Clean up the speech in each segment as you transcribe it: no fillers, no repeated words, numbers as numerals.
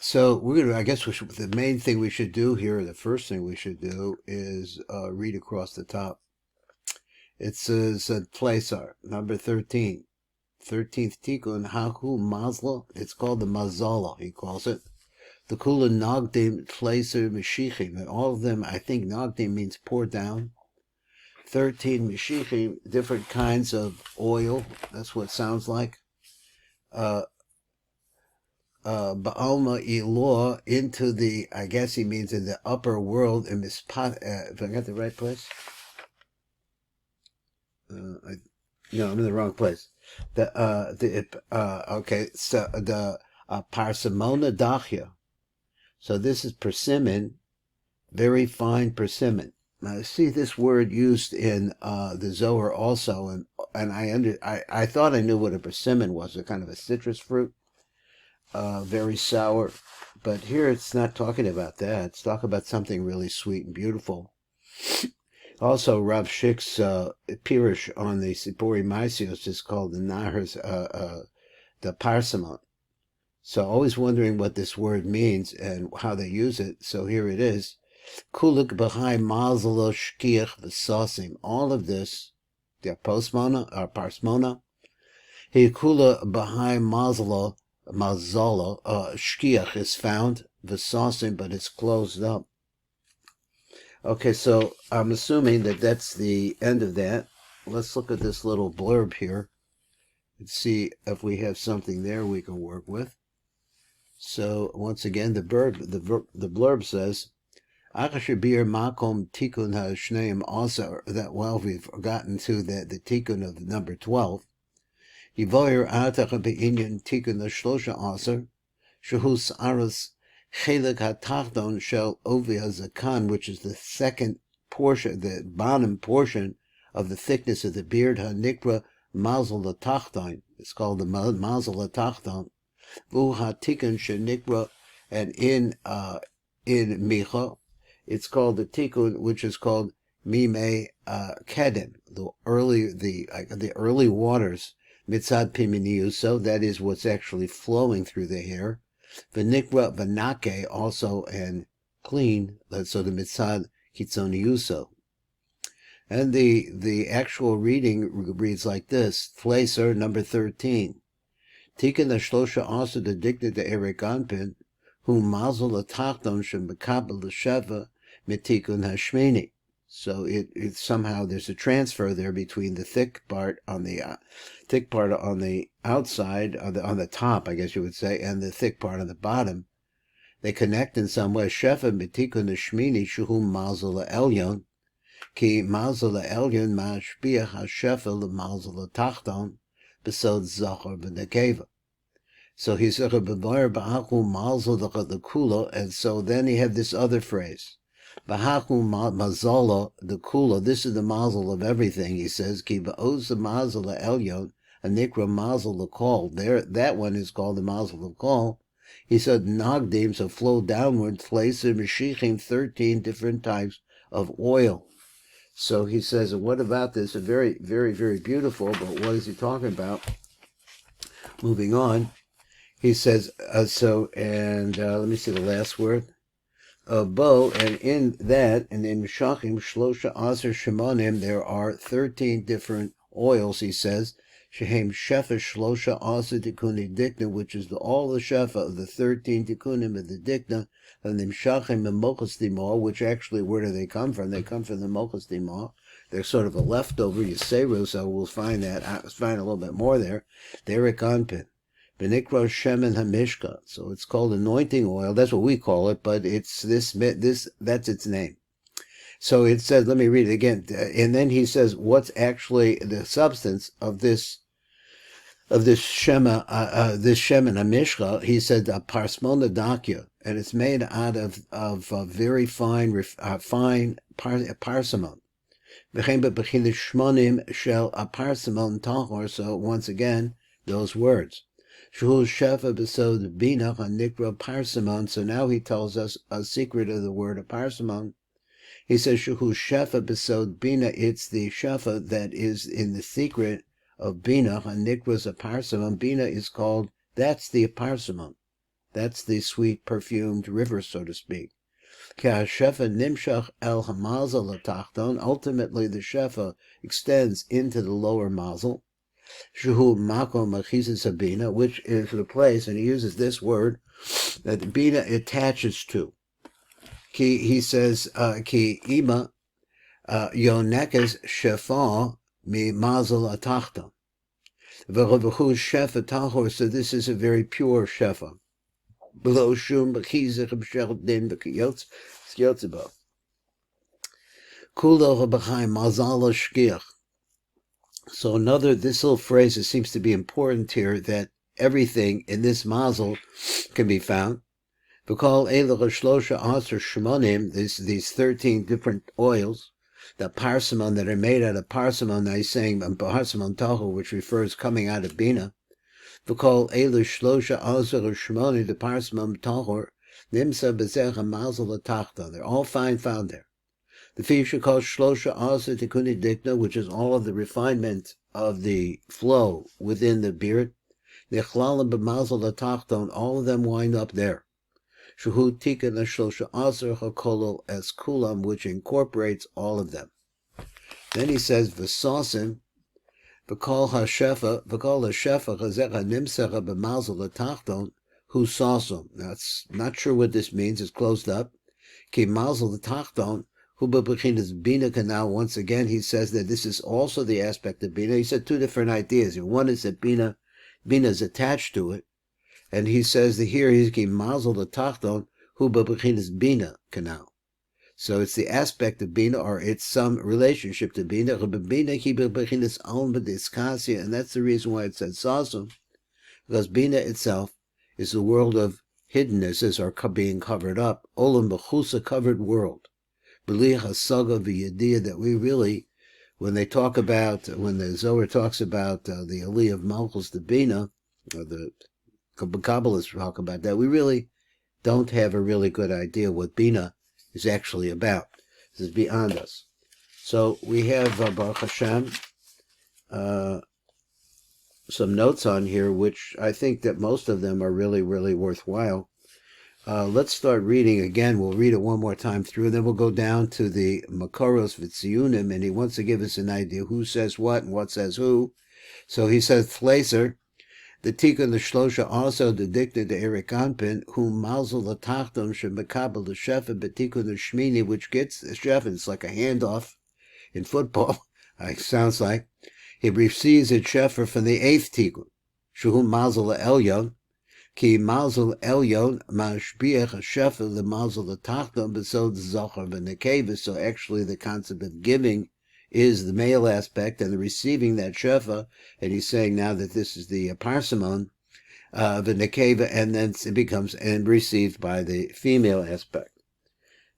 So we're gonna. I guess the main thing we should do here, the first thing we should do, is read across the top. It says Tleisar, number 13, 13th Tikkun Haku Mazla. It's called the Mazala. He calls it the Kula Nagdim Tleisar Meshichim, and all of them. I think Nagdim means pour down. 13 Meshichim, different kinds of oil. That's what it sounds like. Ba'alma Elor, into the, I guess he means in the upper world, in Mispat, if I got the right place. No, I'm in the wrong place. Okay, so the Parsimona Dachya. So this is persimmon, very fine persimmon. Now, I see this word used in the Zohar also, and I thought I knew what a persimmon was, a kind of a citrus fruit. Very sour, but here it's not talking about that. It's talking about something really sweet and beautiful. Also, Rav Shik's Pirish on the Sipori Maisios is called the Nahars, the Persimmons. So always wondering what this word means and how they use it. So here it is. Kulik b'chai mazalo shkiach v'sasim. All of this, the parsmona, he kula b'chai mazalo. Mazala, shkiach is found, v'sasim, but it's closed up. Okay, so I'm assuming that that's the end of that. Let's look at this little blurb here and see if we have something there we can work with. So once again, the blurb says, Akashabir makom tikkun ha'shneim also, that, well, we've gotten to the tikkun of number 12. Yivoyer atacha be'inyan tikkun l'shlosha aser, shehus aras chelik hatachton shel ovi hazakan, which is the second portion, the bottom portion of the thickness of the beard, hanikra mazel latachton. It's called the mazel latachton. Vu hatikkun shenikra, and in Micha, it's called the tikkun, which is called mimei kedem, the early waters. Mitzad piminiuso, that is what's actually flowing through the hair. V'nikra v'nake, also, and clean, so the mitzad kitzoniuso. And the actual reading reads like this. Tleiser, number 13. Tikkun ha'shlosha also the dicta to Erich Anpin, whom mazel atachton shem bekabel l'sheva mitikun hashmini. So it somehow there's a transfer there between the thick part on the outside, on the top, I guess you would say, and the thick part on the bottom. They connect in some way. Shefa mitikun hashmini shuhum mazel elyon, ki mazel elyon mashbiach hashefa lemazel tachton besod zohar b'nekeva. So he's a bevar ba'achu mazel the kula, and so then he had this other phrase. Bahaku mazala, the kula, this is the mazel of everything, he says, ki ba'oz the mazel elyon, a nikra mazel kol. There, that one is called the mazel of kol. He said, nagdim, so flow downward, tleiser meshichim, 13 different types of oil. So he says, what about this? Very, very, very beautiful, but what is he talking about? Moving on, he says, let me see the last word. Bo, and in that, and in Meshachim, Shlosha Aser Shimonim, there are 13 different oils, he says. Shehem Shefa Shlosha Aser Tikkuni Dikna, which is all the Shefa of the 13 Tikkunim of the Dikna, and the Meshachim and Mochas Dimah, which actually, where do they come from? They come from the Mochas Dimah. They're sort of a leftover Yiseiru, so we'll find a little bit more there. Erich Anpin. Benikra Shemen Hamishka, so it's called anointing oil. That's what we call it, but it's this. That's its name. So it says, let me read it again, and then he says, what's actually the substance of this Shemen Hamishka? He said Parsmona Dakya, and it's made out of very fine parsimon. Shmonim shel parsimon tahor. So once again, those words. Shuhu Shefa besod bina hanikra parsimon. So now he tells us a secret of the word of parsimon. He says Shuhu Shefa besod bina. It's the Shefa that is in the secret of bina hanikras a parsimon. Bina is called, that's the parsimon. That's the sweet perfumed river, so to speak. Shefa nimshach el hamazel latachton. Ultimately, the shefa extends into the lower mazel. Shuhu makom machizas bina, which is the place, and he uses this word that the bina attaches to. He says, ki ima yonekes shefa mi mazel atachton. V'rovachu shefa tahor. So this is a very pure shefa. Below shum b'chizach b'shel din b'kiyotz yotzeba. Kulo b'chaim mazal shkiach. So this little phrase, it seems to be important here, that everything in this mazel can be found. V'kol elach shlosha aser shmonim, these 13 different oils, the parsimon that are made out of parsimon. Now he's saying parsimon tahu, which refers coming out of bina. V'kol elach shlosha aser shmonim, the parsimon tahor, nimsa b'zech mazel atachta. They're all found there. The Fisha calls Shlosha Asa Tikkun Dikna, which is all of the refinement of the flow within the beard. The Chlalim B'Mazel Latachton, all of them wind up there. Shuhu Tikkun Shlosha Asa Hakolol Es Kulam, which incorporates all of them. Then he says V'Sosim V'Kol HaShefa Chazeka Nimsecha B'Mazel Latachton Hu Sosum. Now it's not sure what this means. It's closed up. Ki Mazel Latachton. Bina canal. Once again, he says that this is also the aspect of Bina. He said two different ideas. One is that Bina is attached to it, and he says that here he's mazel the tachton hu Bina canal. So it's the aspect of Bina, or it's some relationship to Bina. And that's the reason why it said sasum, because Bina itself is the world of hiddennesses, or being covered up. Olam b'chusa, covered world. B'li hasaga v'yediyah, that we really, when the Zohar talks about the Aliyah of Malchus to Bina, or the Kabbalists talk about that, we really don't have a really good idea what Bina is actually about. This is beyond us. So we have, Baruch Hashem, some notes on here, which I think that most of them are really, really worthwhile. Let's start reading again. We'll read it one more time through, then we'll go down to the Makoros V'tziyunim, and he wants to give us an idea who says what and what says who. So he says, Fleiser, the Tikkun the Shlosha also dedicted to Erich Anpin, whom Mazel Latachton Shemekabel the Shefa B'Tikkun the Shmini, which gets the Shefa. It's like a handoff in football. It sounds like he receives a Shefa from the 8th Tikkun, Shuhum Mazel Elyon. Ki mazel elyon mashbiach shefa the mazel the tachton besod zohar v'nekeva. So actually, the concept of giving is the male aspect, and the receiving that shefa. And he's saying now that this is the parsimon v'nekeva, and then it becomes and received by the female aspect.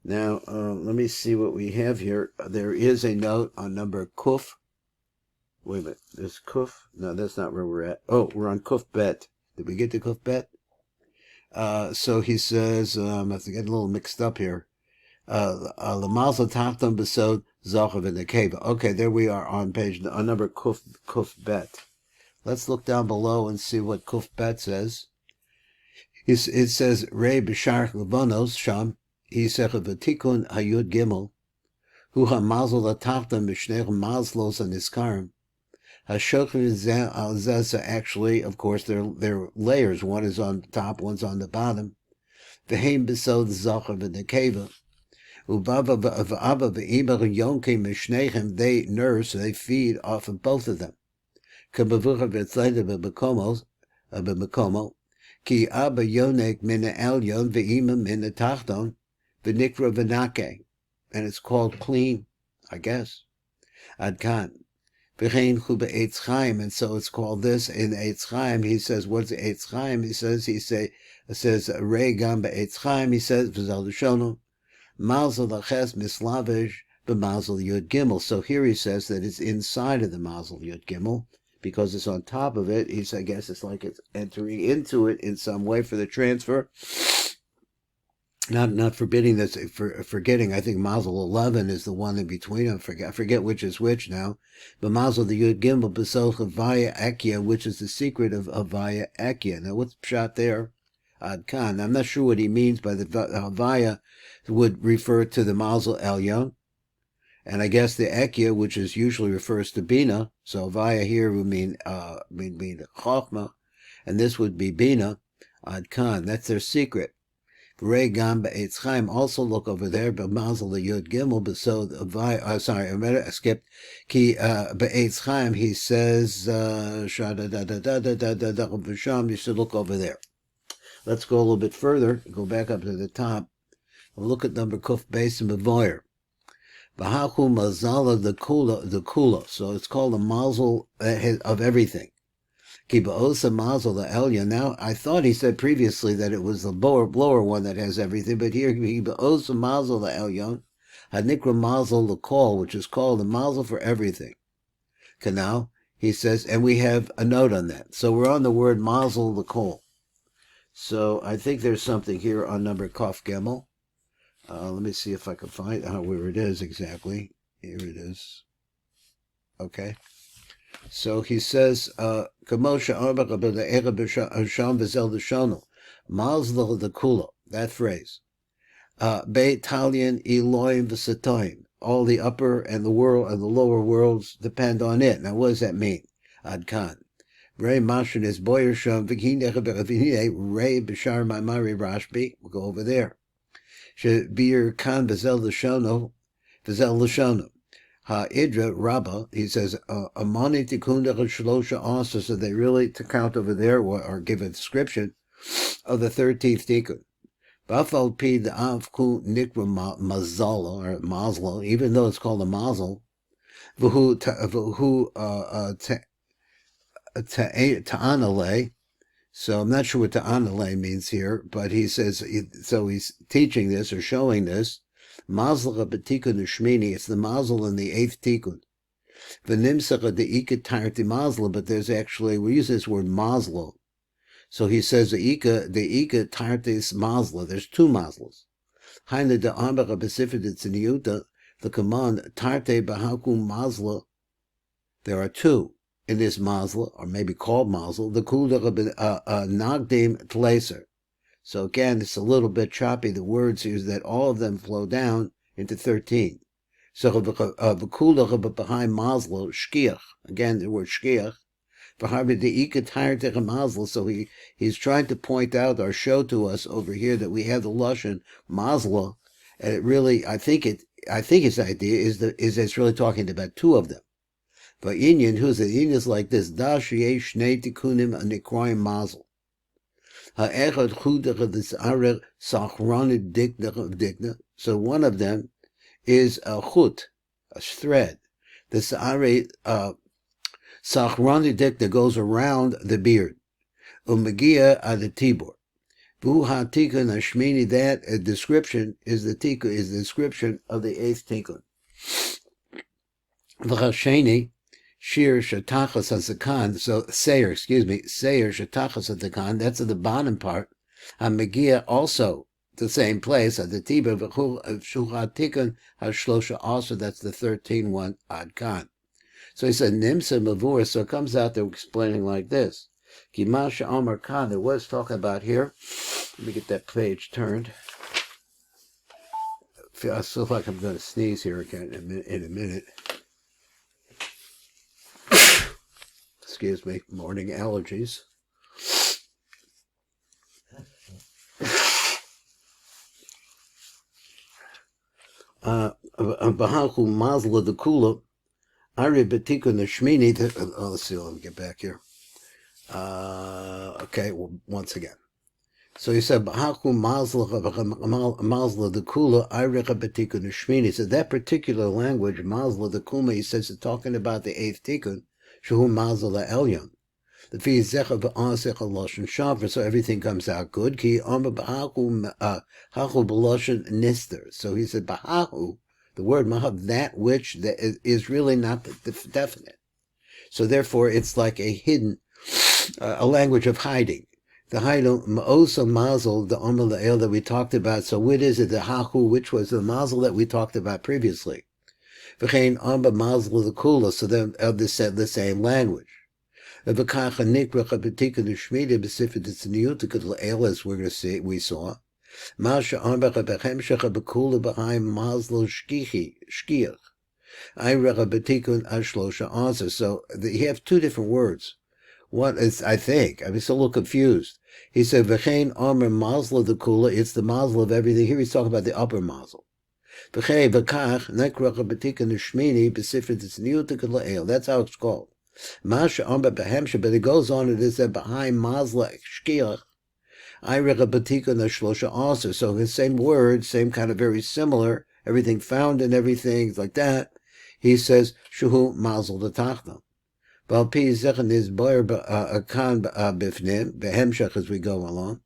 Now let me see what we have here. There is a note on number kuf. Wait a minute. There's kuf. No, that's not where we're at. Oh, we're on kuf bet. Did we get to Kuf Bet? So he says, I have to get a little mixed up here. L'mazel tachton besod zohar v'nekeva. Okay, there we are on number Kuf Bet. Let's look down below and see what Kuf Bet says. It says, Rei b'shar levanos sham, he said, v'tikun hayud gimel, hu ha'mazel tachton b'shnei mazlos aniskarim. Actually, of course, they're layers. One is on the top, one's on the bottom. V'heim besod zohar v'nekeva. Ubava v'ava v'imach yonkim mishnechem. They nurse, they feed off of both of them. K'bavucha v'tzleida v'bekomo. Ki abba yonek mina elyon v'ima mina tachton v'nikra v'nake. And it's called clean, I guess. Adkan. And so it's called this in Eitz Chaim. He says, what's Eitz Chaim? He says, Rei Gam Be'etz Chaim. He says, V'zal Lishono, Mazel Laches Mislavish B'Mazel Yud Gimel. So here he says that it's inside of the Mazel Yud Gimel, because it's on top of it. I guess it's like it's entering into it in some way for the transfer. Not forbidding this, forgetting. I think Mazel 11 is the one in between them. I forget which is which now. But Mazel the Yud Gimel B'Soch Vaya Ekia, which is the secret of Vaya Ekia. Now what's shot there? Ad Kan. I'm not sure what he means by the Havaya would refer to the Mazel Elyon. And I guess the Ekya, which is usually refers to Bina, so Havaya here would mean Chochmah, and this would be Bina, Ad Kan. That's their secret. V'rei gam be'etz chaim, also look over there, b'mazel yud gimel, b'sod Havaya, sorry, I skipped, ki be'etz chaim, he says, you should look over there. Let's go a little bit further, go back up to the top, we'll look at number Kuf Beis and Bevoyer. V'hachu mazala the kula, so it's called a mazel of everything. Ki ba'osa mazel the elya. Now, I thought he said previously that it was the lower one that has everything, but here, ki ba'osa mazel the elyon, hanikra mazel the kol, which is called the mazel for everything. Now, he says, and we have a note on that. So we're on the word mazel the kol. So I think there's something here on number Kaf Gimel. Let me see if I can find out where it is exactly. Here it is. Okay. So he says, that phrase. Beit Talion Elohim v'Satoim. All the upper and the world and the lower worlds depend on it. Now what does that mean? Ad Kan. Rei Mashin is Boyer Sham V'Kinei Rei B'Shar Mamari Rashbi. We'll go over there. Bir Kan V'Zel L'Shono. Ha'idra Rabba, he says, Amani Tikkun Shlosha also, so they really to count over there or give a description of the 13th Tikkun. Bafal Pi the Avku Nikra Mazala, or Mazla, even though it's called a Mazel, V'hu Ta'anale. So I'm not sure what Ta'anale means here, but he says, so he's teaching this or showing this. Mazel b'tikun u'shmini, it's the mazel in the 8th tikkun. V'nimsacha de'ika tarti mazel, but there's actually, we use this word mazlo. So he says de'ika tartis mazla, there's 2 mazlas. Haina de'ambara b'sifra de'tziniuta, the command tarte b'hakum mazla, there are 2 in this mazla, or maybe called mazel, the kuldara nagdim tleser. So again, it's a little bit choppy, the words is that all of them flow down into 13. So v'kulach behind mazlo, shkiach, again the word shkiach, so he's trying to point out or show to us over here that we have the lashon mazla, and it really, I think his idea is that it's really talking about 2 of them. But Inyan, who's the Inyan is like this, da sheyeh shnei tikkunim anikroim mazel. Ha'echad chudach v's'arer sachronid dikna. So one of them is a chut, a thread. The sa'are sachronid dikna goes around the beard. Umagia adatibor. V'hu ha'tikun ha'shmini, that description is the description of the 8th tikkun. V'chasheni Shir Shatachas Hazakan, so Seir Shatachas Hazakan, that's at the bottom part. Hamagia also the same place at the Tiba Shuha Tikkun Hashlosha also, that's the 13th one, Ad Kan. So he said Nimsa Mavur, so it comes out there explaining like this. Kimasha Omar Khan, it was talking about here. Let me get that page turned. I feel like I'm going to sneeze here again in a minute. Excuse me, morning allergies. Bahaku Mazla the Kula, Ari Betikun the Shmini. Let's see, let me get back here. Okay, well, once again. So he said, Bahaku Mazla the Kula, Ari Betikun the Shmini. So that particular language, Mazla the Kuma, he says it's talking about the 8th Tikkun. Shuhu Mazel Elyon. The fee is Zecha v'Asech Loshen Shavar, so everything comes out good. Ki Amar B'Hachu B'Loshen Nister. So he said B'Hachu, the word Mahav, that which is really not definite. So therefore, it's like a hidden, a language of hiding. The Haidu Ma'osa Mazel, the Amar La'el that we talked about. So what is it? The Hachu, which was the Mazel that we talked about previously. V'chein Amba Mazel the Kula, so then they said the same language. V'kacha nikrach b'tikkun u'shmini b'sifra tzniuta l'el, as we're going to see, we saw. Masha ambecha b'chemshecha b'kula b'haim mazlo shkiach. Ayrecha b'tikkun ashlosha answer. So you have two different words. What is, I think, I'm still a little confused. He said, V'chein Omer Mazla the Kula, it's the Mazla of everything. Here he's talking about the upper Mazla. V'chei V'kach, Nekracha B'tikkun Shmini, B'sifra Tzniuta K'la'el. That's how it's called. Masha Omer B'hemsha, but it goes on, it is that behind Mazla Shkiach, Ayrecha B'tikkun Ashlosha Aser. So the same word, same kind of very similar, everything found in everything, like that. He says, Shuhu Mazl the Tachna. Valpi Zechen is boyer kan bifnim behemshach as we go along.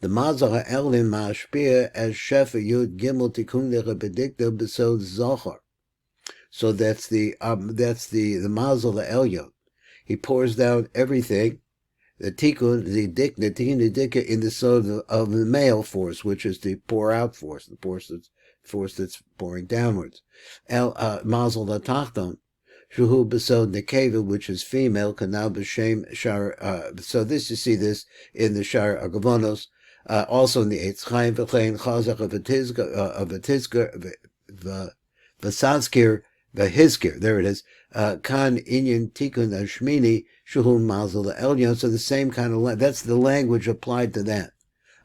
The mazal ha'elin ma'ashpia as shefa yud gimel tikkun lechabedikta besod zohar. So that's the mazal ha'elyon. He pours down everything. The tikkun the dikka in the sod of the male force, which is the pour out force, the force that's pouring downwards. Mazal ha'tachton. Shuhu besod nekeva, which is female, kanal b'shem shar. So this, you see this in the shar agavonos, also in the Eitz Chaim v'chein chazach of a tizker v'saskir v'hizkir. There it is. Kan inyan tikkun ashmini shuhu mazel elyon. So the same kind of that's the language applied to that.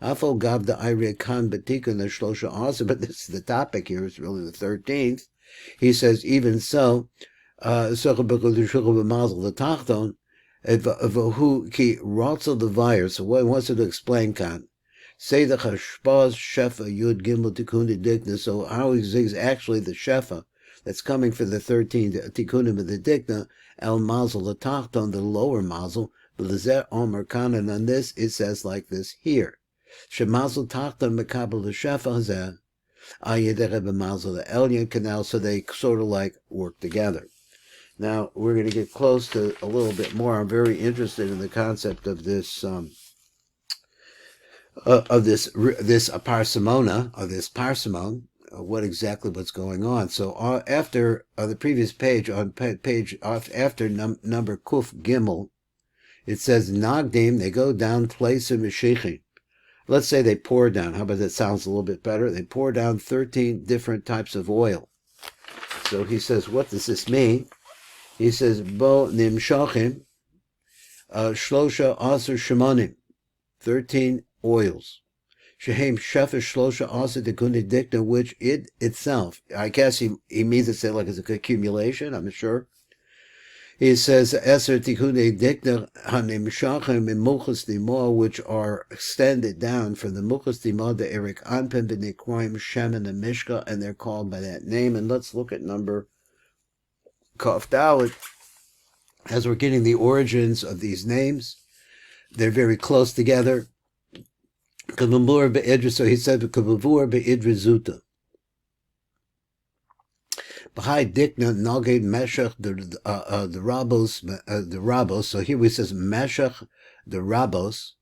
Afal gav the ire kan b'tikkun ashlosha asa. But this the topic here is really the 13th. He says even so. The tachton, who ki rotzel the vire. So what he wants to explain kan. Say the chashpaz shefa yud gimel tikkun dikna. So how is actually the shefa that's coming for the 13 tikkunim of the dikna el mazel the tachton, the lower mazel. B'lezer omer kan, and on this it says like this here. Shemazel tachton mekabel the shefa hazeh. Ayedere b'mazel the elyon canal. So they sort of like work together. Now, we're going to get close to a little bit more. I'm very interested in the concept of this parsimon, what exactly what's going on. So after the previous page, on page after number Kuf Gimel, it says Nagdim, they go down place in Meshichin. Let's say they pour down. How about that? Sounds a little bit better. They pour down 13 different types of oil. So he says, what does this mean? He says, Bo nimshachim, shlosha aser shimonim, 13 oils. Shehem shefa shlosha aser tikkun dikna, which it itself, I guess he means to say like it's an accumulation, I'm sure. He says, Eser tikkun dikna hanimshachim in muchas dimo, which are extended down from the muchas dimo, the Erich Anpin b'nikroim shemen and mishka, and they're called by that name. And let's look at number Kaf Dalet, as we're getting the origins of these names. They're very close together. So he said, Kavavur be'idrizuta. B'hai dikna naged meshach the rabos. So here he says meshach the rabos,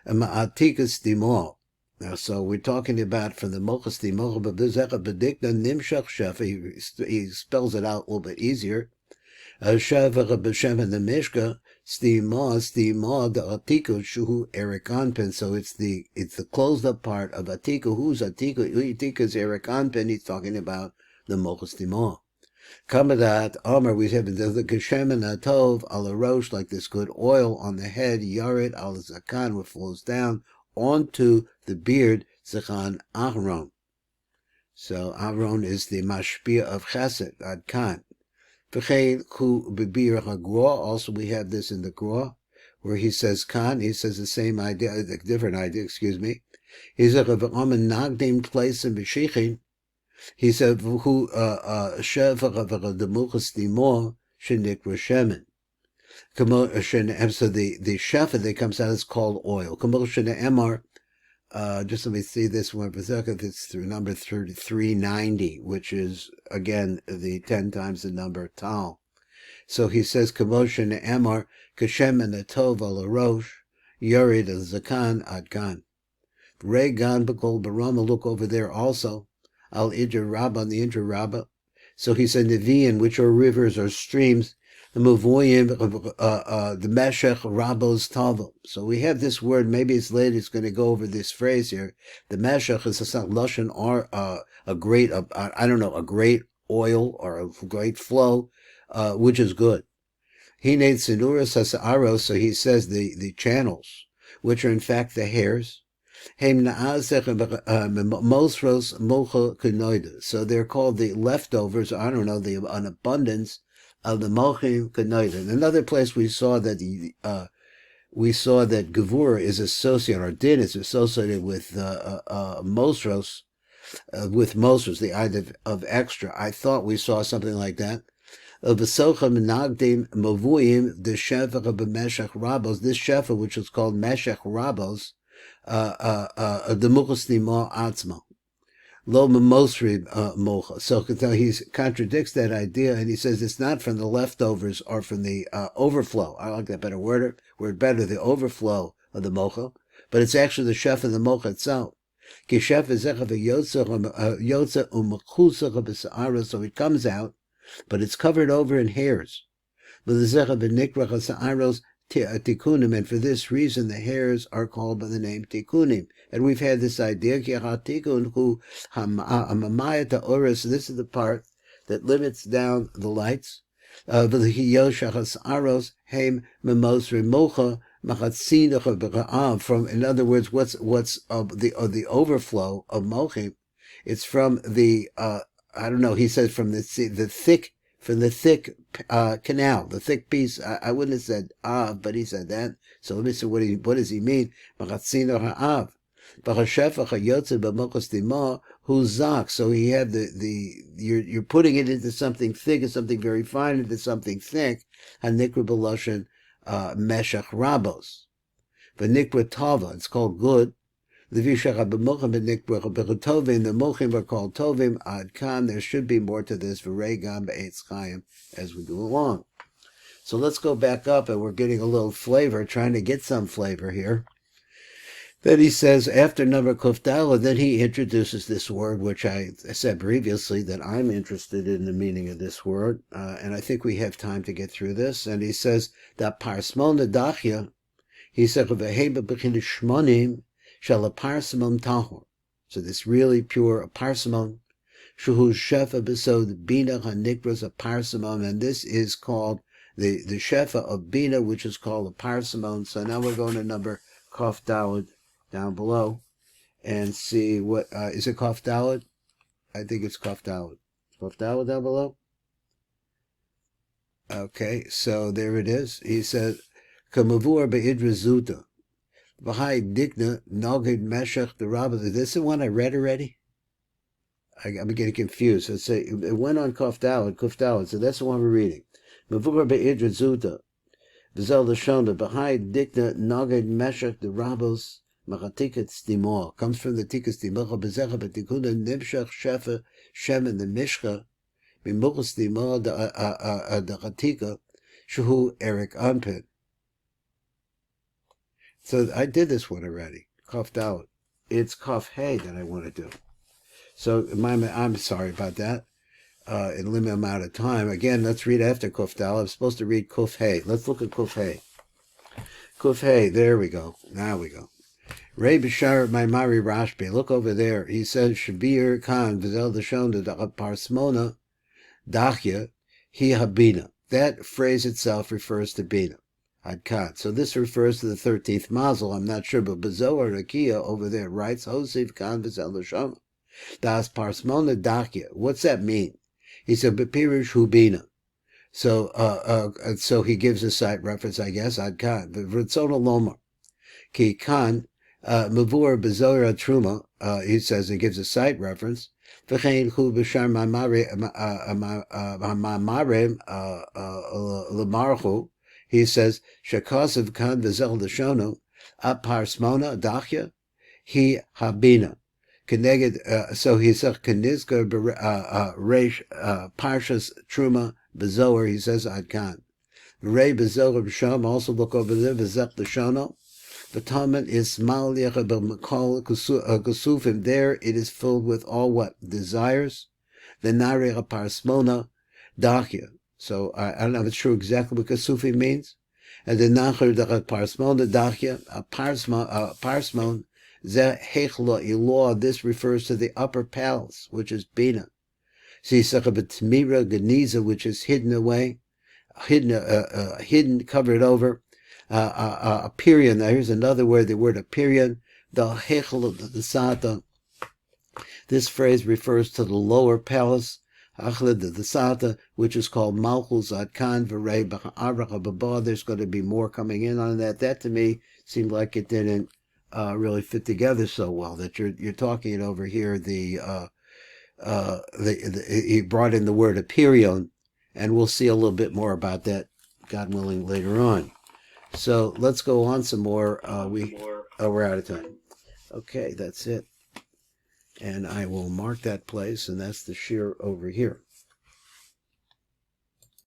ma'atikas dimo. Now, so we're talking about from the Mochas Timoch, but B'zecha B'dikna Nimshach Shefa, he spells it out a little bit easier. Shefa B'Shem and the Mishka, Stima, the Atiku, Shuhu Erich Anpin. So it's the closed up part of Atiku. Who's Atiku? Atiku is Erich Anpin. He's talking about the Mochas Timoch. Kamadat, Omer, we have the Geshem and Atov, Al Rosh, like this good oil on the head, Yared Al Zakan, which flows down onto the beard, Zechan Aharon. So Aharon is the mashpia of Chesed, Adkan. V'chein hu b'bir ha'groa. Also we have this in the Groa, where he says Kan, he says the same idea, a different idea, excuse me. He said, V'amen nagdim place in B'shichin. He said, V'hu shefa v'demuchas dimo shenik Rashemen. So the shefa that comes out is called oil. Just let me see this one for a second. It's through number 390, which is again the 10 times the number tal. So he says, Kamoshin Emar, Kashem and Atov al Rosh, Yorid al Zakan Adkan. Re Gan Bakol Barama, look over there also. Al Idra Rabbah, on the Idra Rabbah. So he said, Nevi'in, which are rivers or streams, the Muvoyim, the Meshech Rabos Tavo. So we have this word, maybe it's later, it's going to go over this phrase here. The Meshech is a Lashon, or a great, I don't know, a great oil or a great flow, which is good. He needs Sinuras Hasa'aros, so he says the channels, which are in fact the hairs. So they're called the leftovers, I don't know, an abundance of the mochim kenoida. In another place we saw that Gevura is associated, or din is associated with mosros, the idea of extra. I thought we saw something like that. This shefa, which is called meshech rabos, the muchas nimo atzmo, lo memosri mocha. So he contradicts that idea, and he says it's not from the leftovers or from the overflow. I like that better word better, the overflow of the mocha, but it's actually the shefa of the mocha itself. So it comes out, but it's covered over in hairs. Tikkunim, and for this reason the hairs are called by the name Tikkunim. And we've had this idea, this is the part that limits down the lights. From, in other words, what's of the overflow of mochim? It's from the I don't know. He says from the thick canal, the thick piece. I wouldn't have said av, but he said that. So let me see what does he mean? So he had you're putting it into something thick, and something very fine into something thick. Hanikra b'loshen meshach rabos, v'nikra tava. It's called good. The mochim are called tovim. Ad kan. There should be more to this. V'regam be'etz chayim as we go along. So let's go back up, and we're getting a little flavor, trying to get some flavor here. Then he says, after number kuftala, then he introduces this word, which I said previously that I'm interested in the meaning of this word, and I think we have time to get through this. And he says that parsmon dachya. He said v'heba b'chin shmonim. Shall a parsimon tahor. So this really pure parsimon. Shuhu shefa besod bina hanikras a parsimon, and this is called the shefa of bina, which is called a parsimon. So now we're going to number kaf daled down below, and see what is it kaf daled? I think it's kaf daled. Kaf daled down below. Okay, so there it is. He said kamavur beidra zuta. V'hai digna nogid meshach the rabbis. Is this the one I read already? I'm getting confused. Let's say it went on kuf daled, so that's the one we're reading. Mavur be'idra zuta, v'zel l'shonda v'hai digna nogid meshach the rabbis machatikat stimor, comes from the tikkun stimor b'zecha b'tikuna nimshach shefa shemen the mishcha b'muchas stimor the chatika shuhu Erich Anpin. So I did this one already, coughed out. It's kaf hey that I want to do. So I'm sorry about that. In limited amount of time. Again, let's read after kuf dal. I'm supposed to read kuf hey. Let's look at kuf hey. Kuf hey, there we go. Now we go. Rei b'shar Maimari Rashbi. Look over there. He says, Shabir Khan v'zel d'shonda da parsmona dachya hi habina. That phrase itself refers to bina. Adkat. So this refers to the 13th mazel. I'm not sure, but Zohar Rakia over there writes Hosiv Kan V'Zel L'Shama. Das Parsmona Dakia. What's that mean? He said Bepirish Hubina. So so he gives a site reference, I guess. Adkat. V'Ritzona Lomar. Ki Kan Mavur B'Zohar Truma. He says he gives a site reference. V'chein Hu B'Shar Mamare L'Marchu. He says, Shakasav kan v'zel d'shono, aparsmona dachya, he habina. Connected, so he says, Kenizka reish parshas truma bezoar, he says, adkan. Rei bezoar b'sham, also look over there, v'zech d'shono. V'tamen is mal yecha b'makol kusufim, there it is filled with all what? Desires. The nare aparsmona dachya. So I don't know if it's true exactly what Kasufi means. And the Nachar the Parsmon the Dachya, Parsmon, Ze Hechla Ilah, this refers to the upper palace, which is Bina. See Sakabetmira Geniza, which is hidden away, hidden, covered over. Aperion, now here's another word, the word Aperion, the Hechla the Sata. This phrase refers to the lower palace, Achled the Sata, which is called Malchus Adkan V'rei B'Arach B'Ba. There's going to be more coming in on that. That to me seemed like it didn't really fit together so well. That you're talking it over here. He brought in the word Aperion, and we'll see a little bit more about that, God willing, later on. So let's go on some more. We're out of time. Okay, that's it. And I will mark that place, and that's the shear over here.